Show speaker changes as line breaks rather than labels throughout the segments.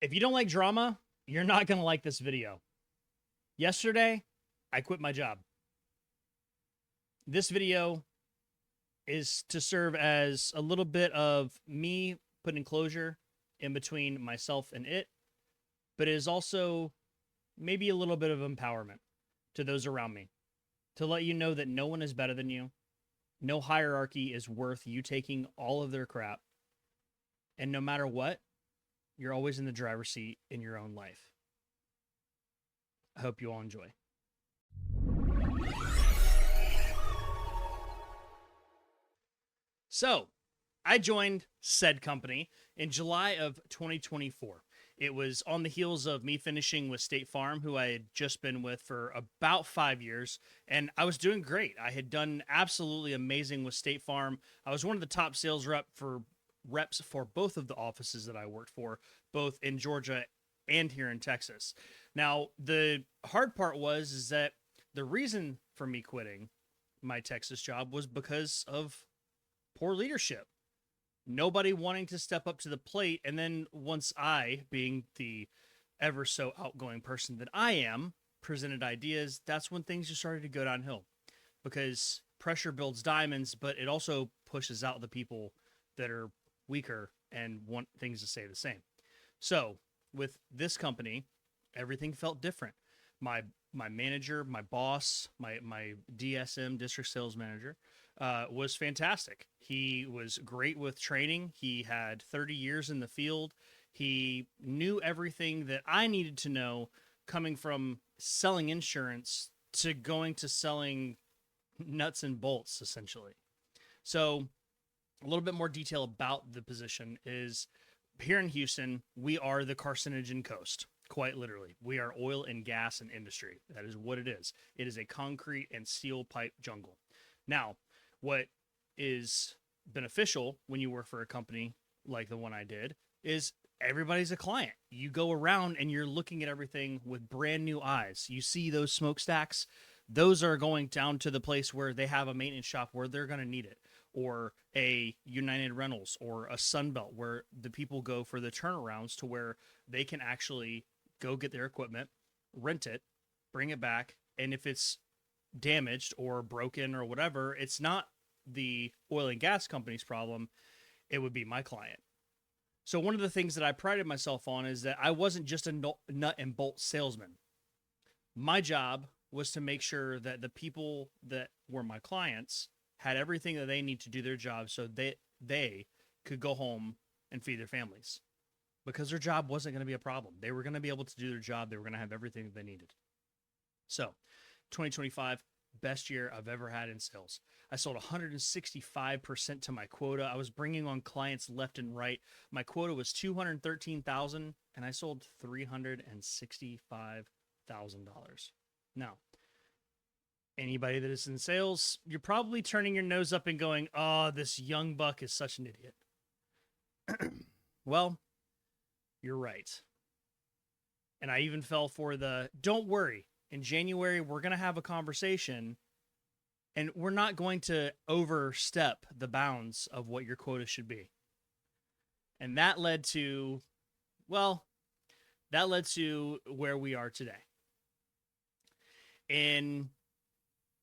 If you don't like drama, you're not going to like this video. Yesterday, I quit my job. This video is to serve as a little bit of me putting closure in between myself and it, but it is also maybe a little bit of empowerment to those around me to let you know that no one is better than you. No hierarchy is worth you taking all of their crap. And no matter what, you're always in the driver's seat in your own life. I hope you all enjoy. So, I joined said company in July of 2024. It was on the heels of me finishing with State Farm, who I had just been with for about 5 years, and I was doing great. I had done absolutely amazing with State Farm. I was one of the top sales reps for both of the offices that I worked for, both in Georgia and here in Texas. Now, the hard part was is that the reason for me quitting my Texas job was because of poor leadership. Nobody wanting to step up to the plate. And then once I, being the ever so outgoing person that I am, presented ideas, that's when things just started to go downhill because pressure builds diamonds, but it also pushes out the people that are weaker and want things to stay the same. So with this company, everything felt different. My manager, my boss, my DSM, district sales manager, was fantastic. He was great with training. He had 30 years in the field. He knew everything that I needed to know, coming from selling insurance to going to selling nuts and bolts, essentially. So, a little bit more detail about the position is here in Houston, we are the carcinogen coast. Quite literally, we are oil and gas and industry. That is what it is. It is a concrete and steel pipe jungle. Now, what is beneficial when you work for a company like the one I did is everybody's a client. You go around and you're looking at everything with brand new eyes. You see those smokestacks, those are going down to the place where they have a maintenance shop where they're going to need it, or a United Rentals or a Sunbelt where the people go for the turnarounds to where they can actually go get their equipment, rent it, bring it back, and if it's damaged or broken or whatever, it's not the oil and gas company's problem. It would be my client. So one of the things that I prided myself on is that I wasn't just a nut and bolt salesman. My job was to make sure that the people that were my clients had everything that they need to do their job so they could go home and feed their families because their job wasn't going to be a problem. They were going to be able to do their job. They were going to have everything that they needed. So 2025, best year I've ever had in sales. I sold 165% to my quota. I was bringing on clients left and right. My quota was 213,000 and I sold $365,000. Now, anybody that is in sales, you're probably turning your nose up and going, "Oh, this young buck is such an idiot." Well, you're right. And I even fell for the don't worry. In January, we're going to have a conversation and we're not going to overstep the bounds of what your quota should be. And that led to, well, that led to where we are today. In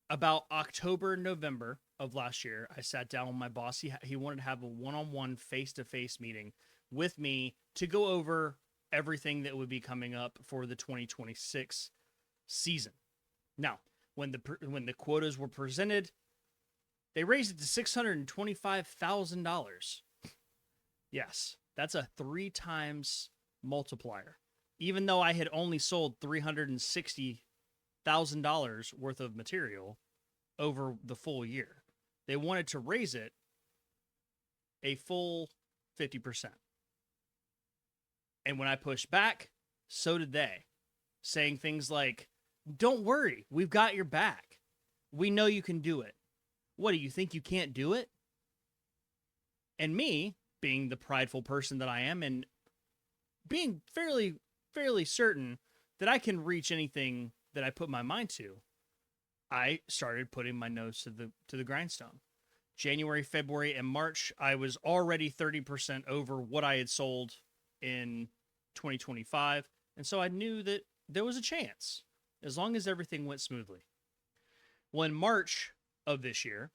about October, November of last year, I sat down with my boss. He wanted to have a one-on-one face-to-face meeting with me to go over everything that would be coming up for the 2026 season. Now, when the quotas were presented, they raised it to $625,000. Yes, that's a 3 times multiplier. Even though I had only sold $360,000 worth of material over the full year, they wanted to raise it a full 50%. And when I pushed back, so did they, saying things like, "Don't worry, we've got your back. We know you can do it. What, do you think you can't do it?" And me, being the prideful person that I am and being fairly certain that I can reach anything that I put my mind to, I started putting my nose to the grindstone. January, February, and March, I was already 30% over what I had sold in 2025. And so I knew that there was a chance as long as everything went smoothly. Well, in March of this year,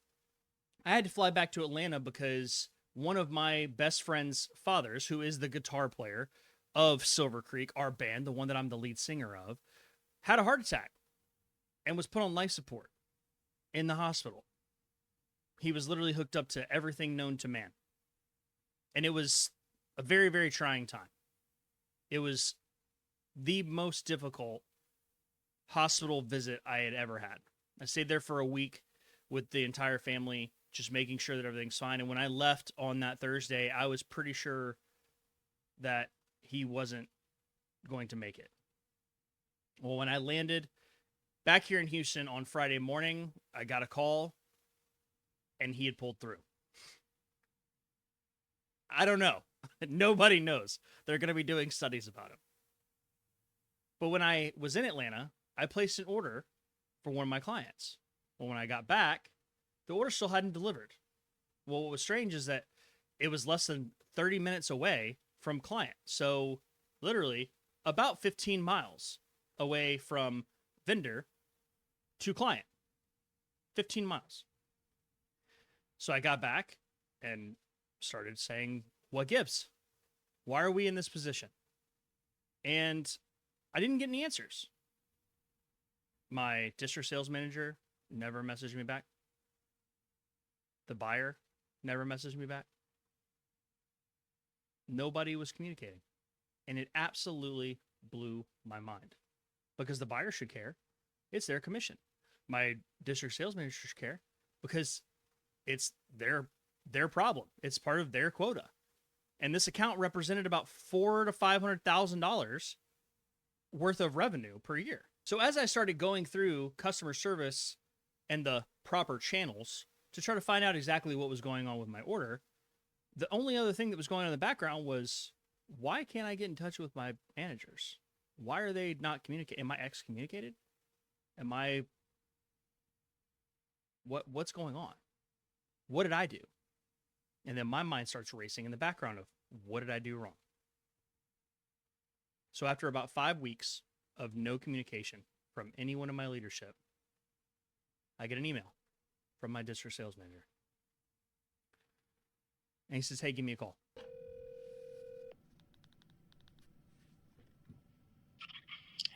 I had to fly back to Atlanta because one of my best friend's fathers, who is the guitar player of Silver Creek, our band, the one that I'm the lead singer of, had a heart attack and was put on life support in the hospital. He was literally hooked up to everything known to man. And it was a very, very trying time. It was the most difficult hospital visit I had ever had. I stayed there for a week with the entire family, just making sure that everything's fine. And when I left on that Thursday, I was pretty sure that he wasn't going to make it. Well, when I landed back here in Houston on Friday morning, I got a call and he had pulled through. I don't know. Nobody knows. They're going to be doing studies about him. But when I was in Atlanta, I placed an order for one of my clients. Well, when I got back, the order still hadn't delivered. Well, what was strange is that it was less than 30 minutes away from client. So literally about 15 miles away from vendor to client. 15 miles. So I got back and started saying, what gives? Why are we in this position? And I didn't get any answers. My district sales manager never messaged me back. The buyer never messaged me back. Nobody was communicating. And it absolutely blew my mind. Because the buyer should care. It's their commission. My district sales manager should care because it's their problem. It's part of their quota. And this account represented about $400,000 to $500,000 worth of revenue per year. So as I started going through customer service and the proper channels to try to find out exactly what was going on with my order, the only other thing that was going on in the background was, why can't I get in touch with my managers? Why are they not communicating? Am I excommunicated? Am I... What's going on? What did I do? And then my mind starts racing in the background of, what did I do wrong? So after about 5 weeks of no communication from anyone in my leadership, I get an email from my district sales manager. And he says, hey, give me a call.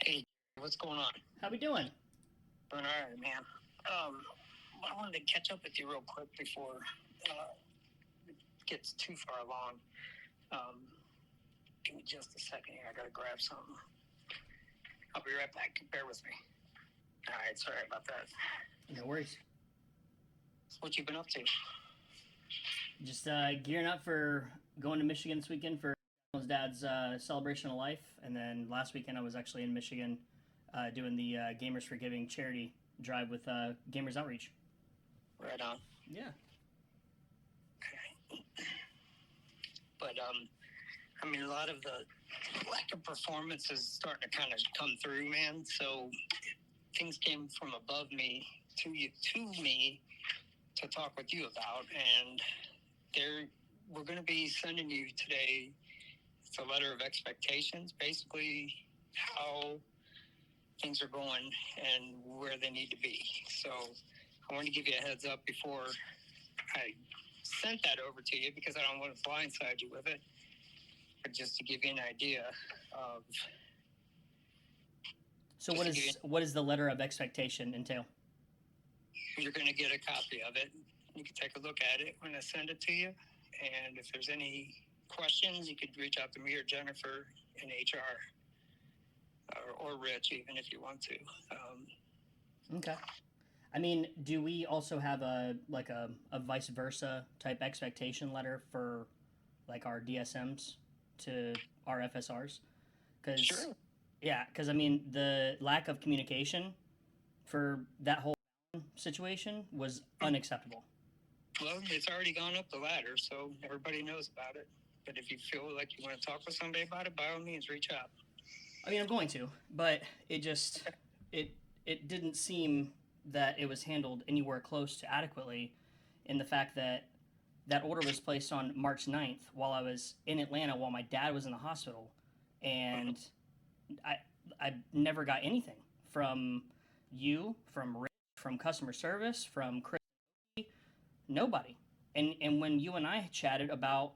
Hey, what's going on?
How we doing?
Doing all right, man. I wanted to catch up with you real quick before it gets too far along. Give me just a second here. I gotta grab something. I'll be right back. Bear with me. All right, sorry about that.
No worries.
So what you been up to?
Just gearing up for going to Michigan this weekend for his dad's celebration of life. And then last weekend I was actually in Michigan doing the Gamers for Giving charity drive with Gamers Outreach.
Right on.
Yeah.
Okay. But, I mean, a lot of the lack of performance is starting to kind of come through, man. So things came from above me to me to talk with you about. And we're going to be sending you today, it's a letter of expectations, basically how things are going and where they need to be. So I want to give you a heads up before I sent that over to you, because I don't want to blindside you with it, but just to give you an idea of...
So what is the letter of expectation entail?
You're going to get a copy of it. You can take a look at it when I send it to you. And if there's any questions, you could reach out to me or Jennifer in HR, or Rich, even if you want to.
Okay. I mean, do we also have a vice versa type expectation letter for like our DSMs to our FSRs?
Sure.
Yeah, because I mean, the lack of communication for that whole situation was unacceptable.
Well, it's already gone up the ladder, so everybody knows about it. But if you feel like you want to talk with somebody about it, by all means, reach out.
I mean, I'm going to, but it just it didn't seem that it was handled anywhere close to adequately, in the fact that that order was placed on March 9th while I was in Atlanta while my dad was in the hospital, and I never got anything from you, from Rick, from customer service, from Chris, nobody. And when you and I chatted about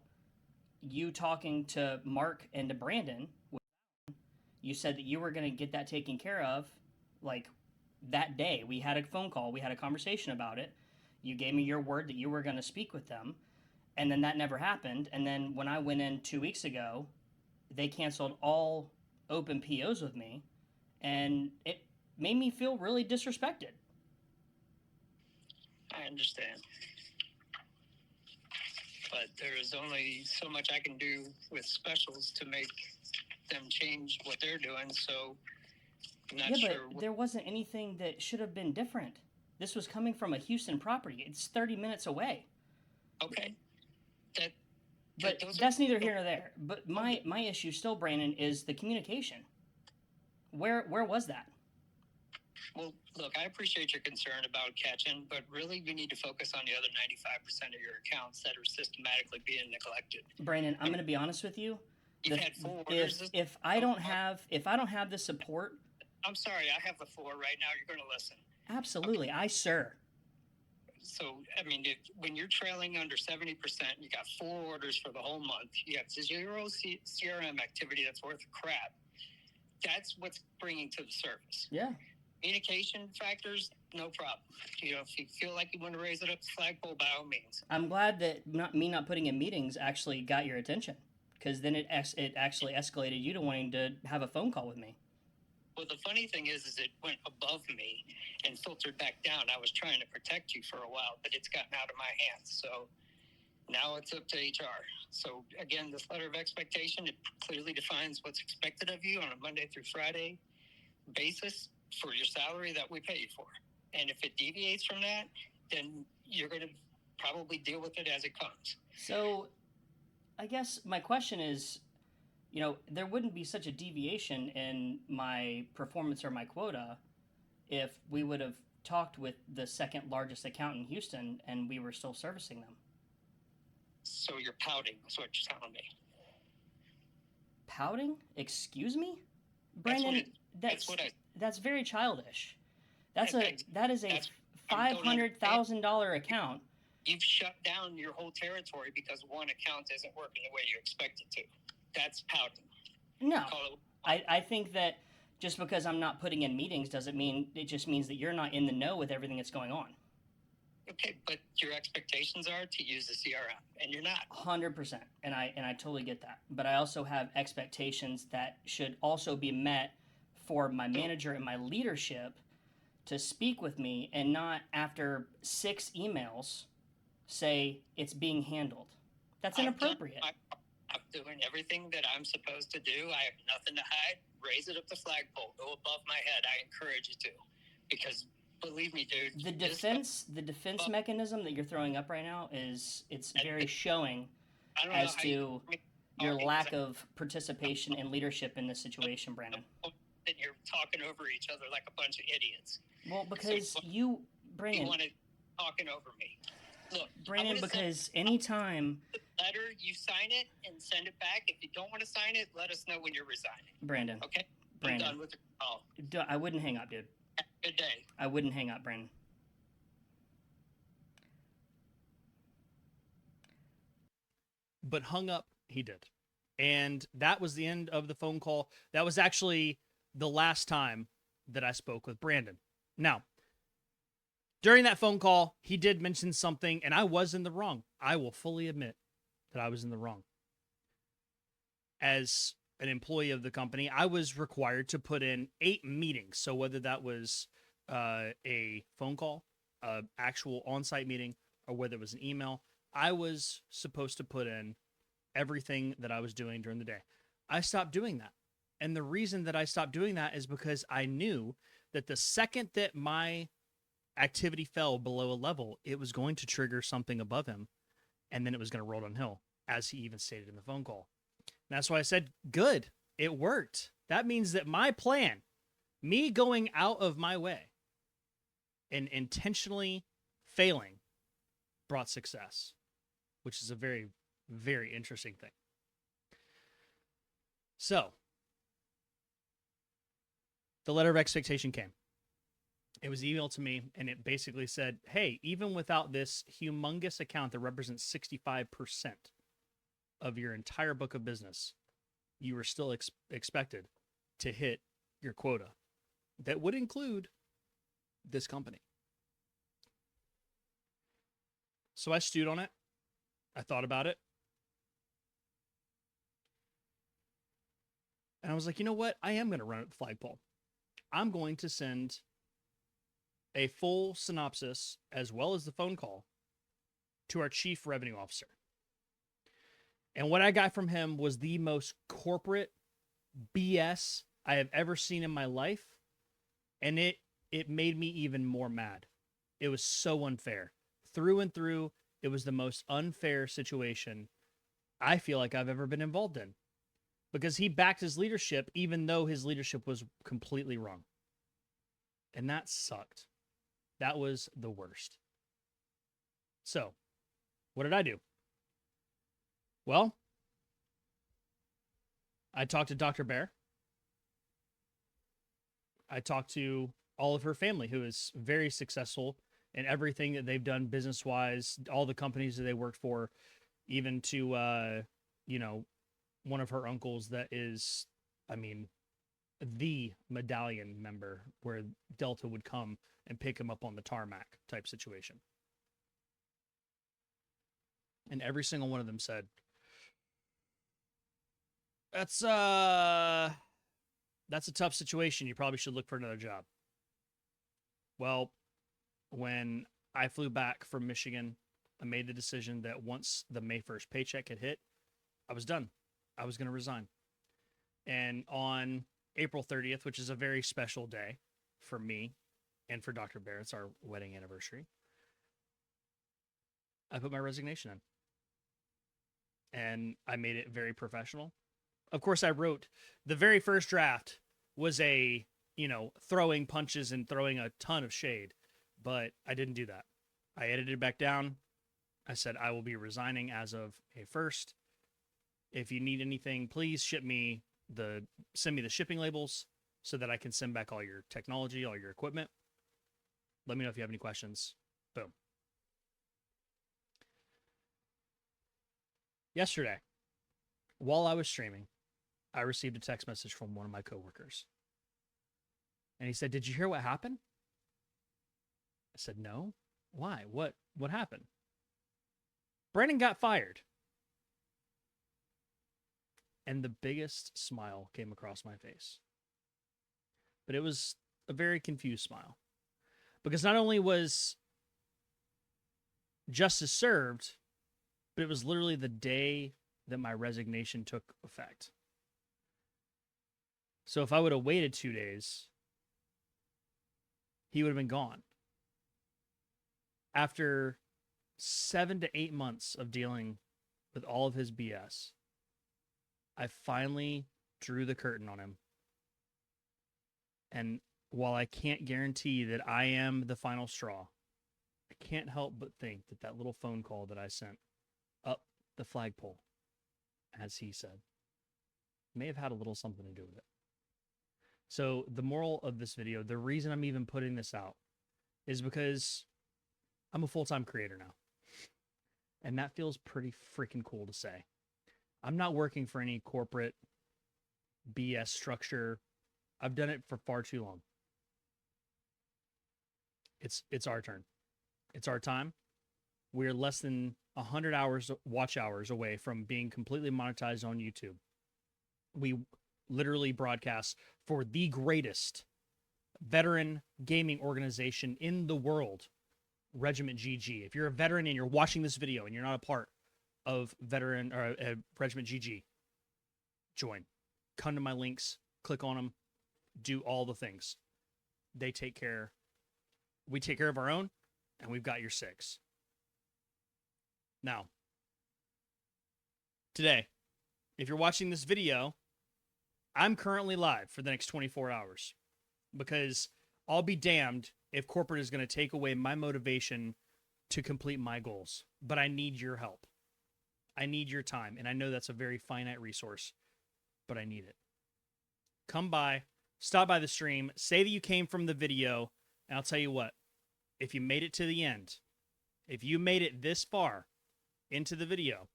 you talking to Mark and to Brandon, you said that you were going to get that taken care of, like that day. We had a phone call, we had a conversation about it. You gave me your word that you were going to speak with them, and then that never happened. And then when I went in 2 weeks ago, they canceled all open POs with me, and it made me feel really disrespected.
I understand. But there is only so much I can do with specials to make them change what they're doing. So I'm not
Yeah,
sure.
but there wasn't anything that should have been different. This was coming from a Houston property. It's 30 minutes away.
Okay. That.
But that's neither here nor there. But my issue still, Brandon, is the communication. Where was that?
Well, look, I appreciate your concern about catching, but really we need to focus on the other 95% of your accounts that are systematically being neglected.
Brandon, I'm going to be honest with you.
You've had 4 orders.
If I don't have the support,
I'm sorry, I have the floor right now. You're going to listen.
Absolutely, okay. Sir.
So, I mean, when you're trailing under 70%, you got 4 orders for the whole month. You have 0 CRM activity that's worth crap. That's what's bringing to the surface.
Yeah.
Communication factors, no problem. You know, if you feel like you want to raise it up the flagpole, by all means.
I'm glad that not putting in meetings actually got your attention, because then it actually escalated you to wanting to have a phone call with me.
Well, the funny thing is it went above me and filtered back down. I was trying to protect you for a while, but it's gotten out of my hands. So now it's up to HR. So again, this letter of expectation, it clearly defines what's expected of you on a Monday through Friday basis for your salary that we pay you for. And if it deviates from that, then you're going to probably deal with it as it comes.
So I guess my question is, you know, there wouldn't be such a deviation in my performance or my quota if we would have talked with the second largest account in Houston and we were still servicing them.
So you're pouting, is what you're telling me.
Pouting? Excuse me? Brandon, that's very childish. That is a $500,000 account.
You've shut down your whole territory because one account isn't working the way you expect it to. That's pouting.
No. I think that just because I'm not putting in meetings doesn't mean, it just means that you're not in the know with everything that's going on.
Okay, but your expectations are to use the CRM, and you're not.
100%, and I totally get that. But I also have expectations that should also be met for my manager and my leadership to speak with me, and not after 6 emails say it's being handled. That's inappropriate.
I'm doing everything that I'm supposed to do. I have nothing to hide. Raise it up the flagpole. Go above my head. I encourage you to, because believe me, dude.
The defense mechanism that you're throwing up right now it's very showing as to your lack of participation and leadership in this situation, Brandon.
And you're talking over each other like a bunch of idiots.
Well, because Brandon,
you want to talking over me. Look,
Brandon, because anytime
letter, you sign it and send it back. If you don't want to sign it, let us know when you're resigning.
Brandon.
Okay?
Brandon.
I'm done with the call.
I wouldn't hang up, dude.
Good day.
I wouldn't hang up, Brandon.
But hung up, he did. And that was the end of the phone call. That was actually the last time that I spoke with Brandon. Now, during that phone call, he did mention something, and I was in the wrong. I will fully admit that I was in the wrong. As an employee of the company, I was required to put in 8 meetings. So whether that was a phone call, an actual on-site meeting, or whether it was an email, I was supposed to put in everything that I was doing during the day. I stopped doing that. And the reason that I stopped doing that is because I knew that the second that my activity fell below a level, it was going to trigger something above him, and then it was going to roll downhill, as he even stated in the phone call. And that's why I said, good, it worked. That means that my plan, me going out of my way and intentionally failing, brought success, which is a very, very interesting thing. So the letter of expectation came. It was emailed to me, and it basically said, hey, even without this humongous account that represents 65% of your entire book of business, you were still expected to hit your quota. That would include this company. So I stewed on it. I thought about it. And I was like, you know what? I am going to run it the flagpole. I'm going to send a full synopsis as well as the phone call to our chief revenue officer. And what I got from him was the most corporate BS I have ever seen in my life. And it made me even more mad. It was so unfair. Through and through, it was the most unfair situation I feel like I've ever been involved in. Because he backed his leadership, even though his leadership was completely wrong. And that sucked. That was the worst. So, what did I do? Well, I talked to Dr. Bear. I talked to all of her family, who is very successful in everything that they've done business-wise, all the companies that they worked for, even to, one of her uncles that is, the medallion member where Delta would come and pick him up on the tarmac type situation. And every single one of them said, that's a tough situation. You probably should look for another job. Well, when I flew back from Michigan, I made the decision that once the May 1st paycheck had hit, I was done. I was going to resign. And on April 30th, which is a very special day for me and for Dr. Bear, it's our wedding anniversary, I put my resignation in. And I made it very professional. Of course, I wrote the very first draft was a, throwing punches and throwing a ton of shade, but I didn't do that. I edited it back down. I said, I will be resigning as of May 1st. If you need anything, please send me the shipping labels so that I can send back all your technology, all your equipment. Let me know if you have any questions. Boom. Yesterday, while I was streaming, I received a text message from one of my coworkers. And he said, "Did you hear what happened?" I said, "No. Why? What happened?" Brandon got fired. And the biggest smile came across my face. But it was a very confused smile. Because not only was justice served, but it was literally the day that my resignation took effect. So if I would have waited 2 days, he would have been gone. After 7 to 8 months of dealing with all of his BS, I finally drew the curtain on him. And while I can't guarantee that I am the final straw, I can't help but think that that little phone call that I sent up the flagpole, as he said, may have had a little something to do with it. So the moral of this video, the reason I'm even putting this out, is because I'm a full-time creator now. And that feels pretty freaking cool to say. I'm not working for any corporate BS structure. I've done it for far too long. It's our turn. It's our time. We're less than 100 hours, watch hours away from being completely monetized on YouTube. We literally broadcast for the greatest veteran gaming organization in the world, Regiment GG. If you're a veteran and you're watching this video and you're not a part of veteran or Regiment GG, join. Come to my links, click on them, do all the things. They take care. We take care of our own, and we've got your six. Now, today, if you're watching this video, I'm currently live for the next 24 hours because I'll be damned if corporate is going to take away my motivation to complete my goals. But I need your help. I need your time. And I know that's a very finite resource, but I need it. Come by, stop by the stream, say that you came from the video, and I'll tell you what, if you made it to the end, if you made it this far into the video,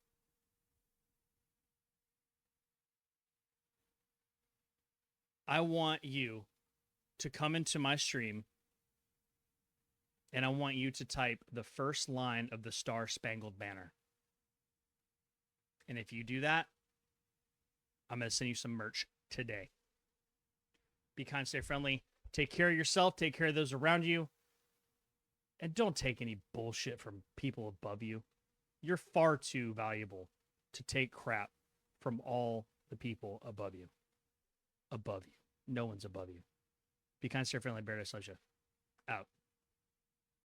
I want you to come into my stream and I want you to type the first line of the Star Spangled Banner. And if you do that, I'm going to send you some merch today. Be kind, stay friendly. Take care of yourself. Take care of those around you. And don't take any bullshit from people above you. You're far too valuable to take crap from all the people above you. Above you. No one's above you. Be kind, stay friendly. Bear Out.